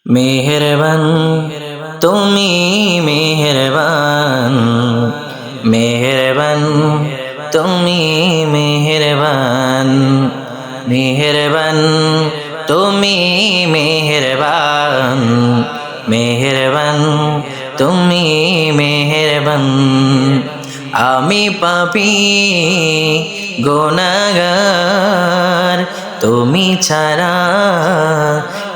মেহেরবান তুমি মেহেরবান, মেহেরবান তুমি মেহেরবান, মেহেরবান তুমি মেহেরবান, মেহেরবান তুমি মেহেরবান। আমি পাপী গুনাহগার, তুমি ছাড়া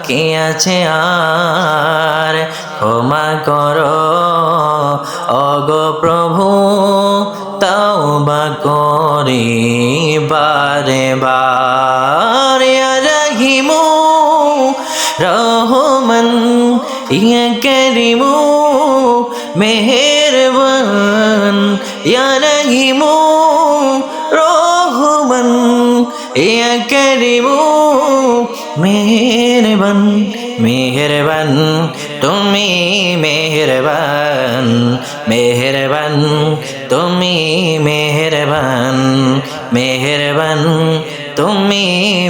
কে আছে আর? ক্ষমা করো ওগো প্রভু, তওবা করি বারে বার। ইয়া রহিমু রহমান, ইয়া করিমু মেহেরবান, ইয়া রহিমু রহমান, ইয়া করিমু মেহেরবান। মেহেরবান তুমি মেহেরবান, মেহেরবান তুমি মেহেরবান, মেহেরবান তুমি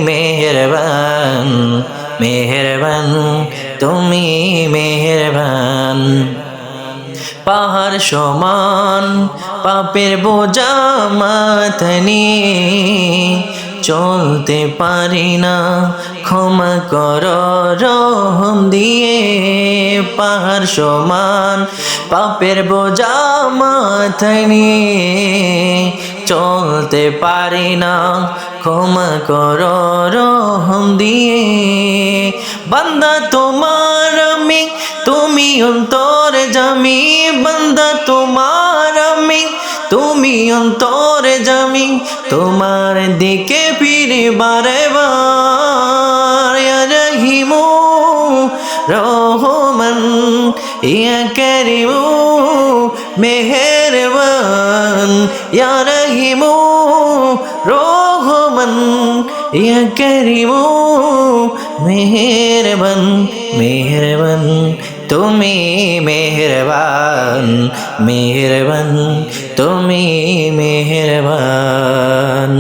মেহেরবান, মেহেরবান তুমি মেহেরবান। পাহাড় সমান পাপের বোঝা মাথায় নিয়ে চলতে পারি না, ক্ষমা করো রহম দিয়ে। পাহাড় সমান পাপের বোঝা মাথায় নিয়ে চলতে পারি না, ক্ষমা করো রহম দিয়ে। বান্দা তোমার আমি, তুমি অন্তরে জামি, বান্দা তোমার আমি, তুমি অন্তরে জামি, তোমার দিকে ফিরে বারে বার। ইয়া রহিমু রহমান, ইয়া করিমু মেহেরবান, ইয়া রহিমু রহমান, ইয়া করিমু মেহেরবান। মেহেরবান তুমি মেহেরবান, মেহেরবান তুমি মেহেরবান।